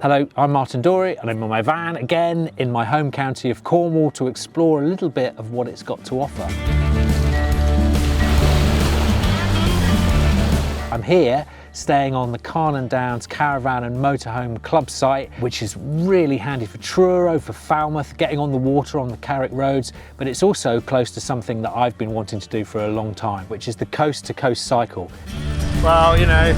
Hello, I'm Martin Dorey and I'm on my van again in my home county of Cornwall to explore a little bit of what it's got to offer. I'm here staying on the Carnon Downs Caravan and Motorhome club site, which is really handy for Truro, for Falmouth, getting on the water on the Carrick roads, but it's also close to something that I've been wanting to do for a long time, which is the coast-to-coast cycle. Well, you know,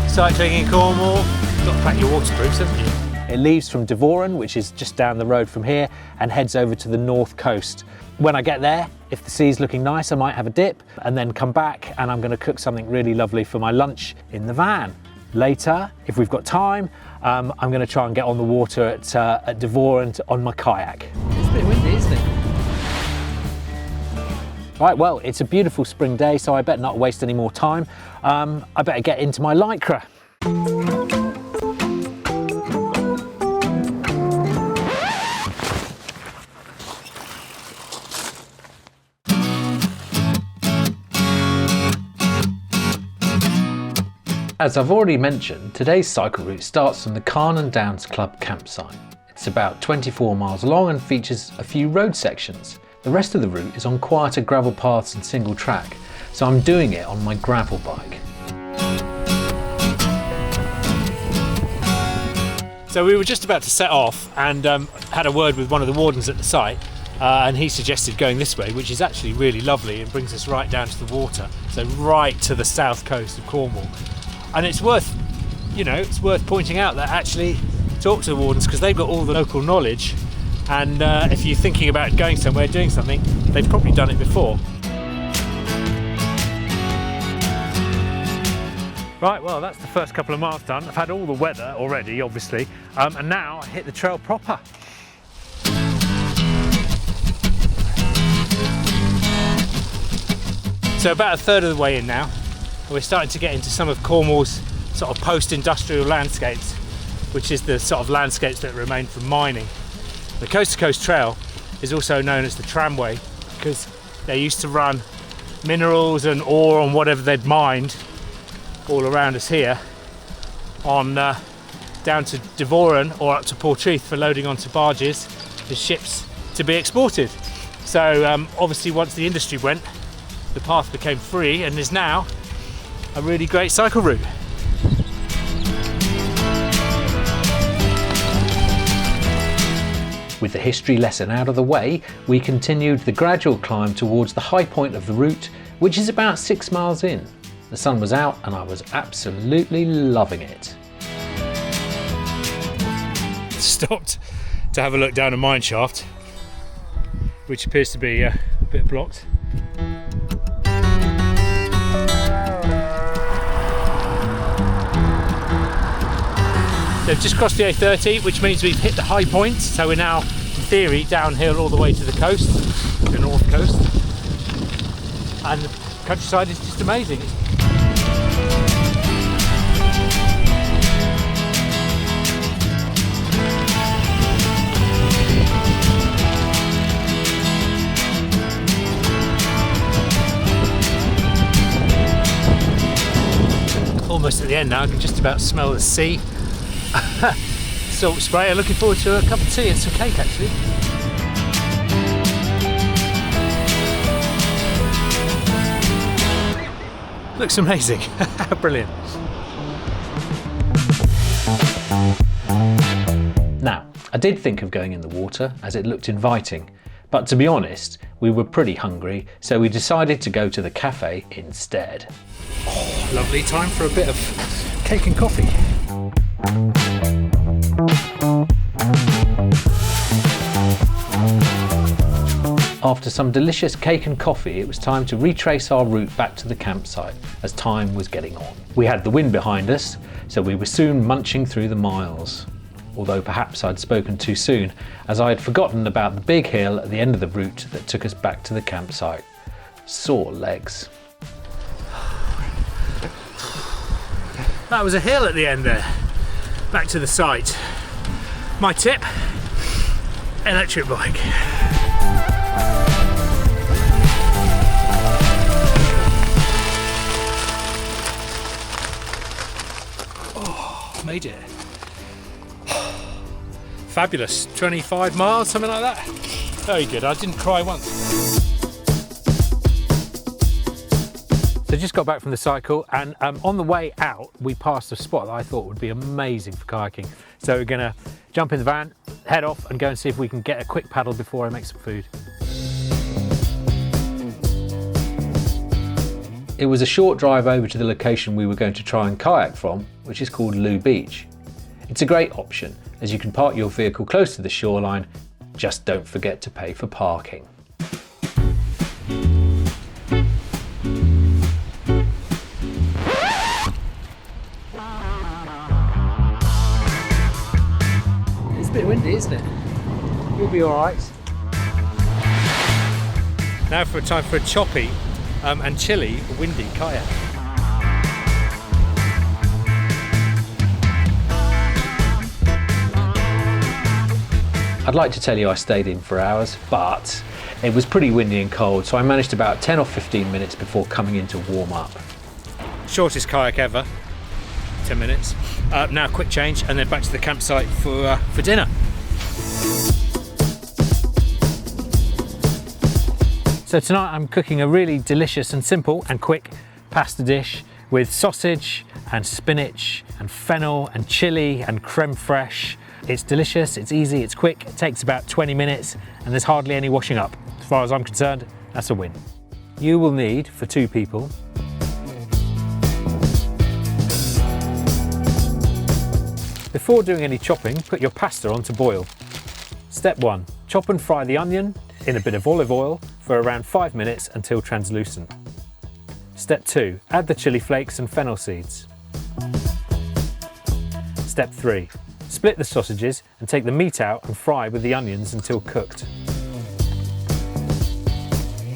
cycling in Cornwall, you've got to pack your waterproofs, haven't you? It leaves from Devoren, which is just down the road from here, and heads over to the north coast. When I get there, if the sea's looking nice, I might have a dip and then come back and I'm going to cook something really lovely for my lunch in the van. Later, if we've got time, I'm going to try and get on the water at Devoren on my kayak. It's a bit windy, isn't it? Right, well, it's a beautiful spring day, so I better not waste any more time. I better get into my lycra. As I've already mentioned, today's cycle route starts from the Carnon Downs Club Campsite. It's about 24 miles long and features a few road sections. The rest of the route is on quieter gravel paths and single track, so I'm doing it on my gravel bike. So we were just about to set off and had a word with one of the wardens at the site, and he suggested going this way, which is actually really lovely and brings us right down to the water, so right to the south coast of Cornwall. And it's worth, you know, it's worth pointing out that actually talk to the wardens because they've got all the local knowledge, and if you're thinking about going somewhere, doing something, they've probably done it before. Right, well, that's the first couple of miles done. I've had all the weather already, obviously, and now I hit the trail proper. So about a third of the way in now. We're starting to get into some of Cornwall's sort of post-industrial landscapes, which is the sort of landscapes that remain from mining. The coast-to-coast trail is also known as the Tramway because they used to run minerals and ore and whatever they'd mined all around us here on down to Devoren or up to Portreath for loading onto barges for ships to be exported. So obviously once the industry went, the path became free and is now a really great cycle route. With the history lesson out of the way, we continued the gradual climb towards the high point of the route, which is about 6 miles in. The sun was out and I was absolutely loving it. Stopped to have a look down a mine shaft, which appears to be a bit blocked. They've just crossed the A30, which means we've hit the high point, so we're now, in theory, downhill all the way to the coast, the north coast. And the countryside is just amazing. Almost at the end now, I can just about smell the sea. Salt spray. I'm looking forward to a cup of tea and some cake actually. Looks amazing. Brilliant. Now, I did think of going in the water as it looked inviting, but to be honest, we were pretty hungry, so we decided to go to the cafe instead. Oh, lovely time for a bit of cake and coffee. After some delicious cake and coffee, it was time to retrace our route back to the campsite as time was getting on. We had the wind behind us, so we were soon munching through the miles. Although perhaps I'd spoken too soon, as I had forgotten about the big hill at the end of the route that took us back to the campsite. Sore legs. That was a hill at the end there. Back to the site. My tip, electric bike. Oh, made it. Fabulous. 25 miles, something like that. Very good. I didn't cry once. So just got back from the cycle, and on the way out we passed a spot that I thought would be amazing for kayaking. So we're gonna jump in the van, head off and go and see if we can get a quick paddle before I make some food. It was a short drive over to the location we were going to try and kayak from, which is called Looe Beach. It's a great option as you can park your vehicle close to the shoreline, just don't forget to pay for parking. It's a bit windy, isn't it? You'll be all right. Now for a time for a choppy and chilly, windy kayak. I'd like to tell you I stayed in for hours, but it was pretty windy and cold, so I managed about 10 or 15 minutes before coming in to warm up. Shortest kayak ever, 10 minutes. Now quick change and then back to the campsite for dinner. So tonight I'm cooking a really delicious and simple and quick pasta dish with sausage and spinach and fennel and chilli and creme fraiche. It's delicious, it's easy, it's quick, it takes about 20 minutes and there's hardly any washing up. As far as I'm concerned, that's a win. You will need, for 2 people, before doing any chopping, put your pasta on to boil. Step 1, chop and fry the onion in a bit of olive oil for around 5 minutes until translucent. Step 2, add the chilli flakes and fennel seeds. Step 3, split the sausages and take the meat out and fry with the onions until cooked.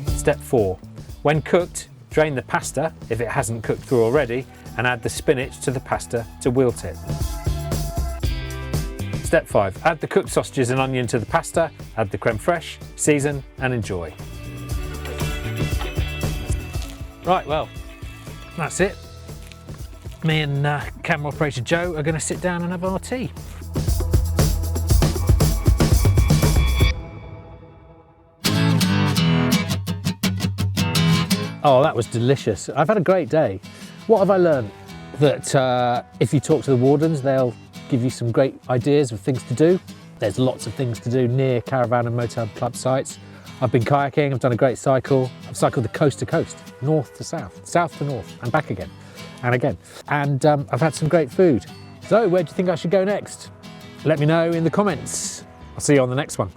Step 4, when cooked, drain the pasta if it hasn't cooked through already and add the spinach to the pasta to wilt it. Step 5, add the cooked sausages and onion to the pasta, add the creme fraiche, season and enjoy. Right, well, that's it. Me and camera operator Joe are going to sit down and have our tea. Oh, that was delicious. I've had a great day. What have I learned? That if you talk to the wardens, they'll give you some great ideas of things to do. There's lots of things to do near Caravan and Motorhome club sites. I've been kayaking, I've done a great cycle. I've cycled the coast to coast, north to south, south to north, and back again, and again. And I've had some great food. So where do you think I should go next? Let me know in the comments. I'll see you on the next one.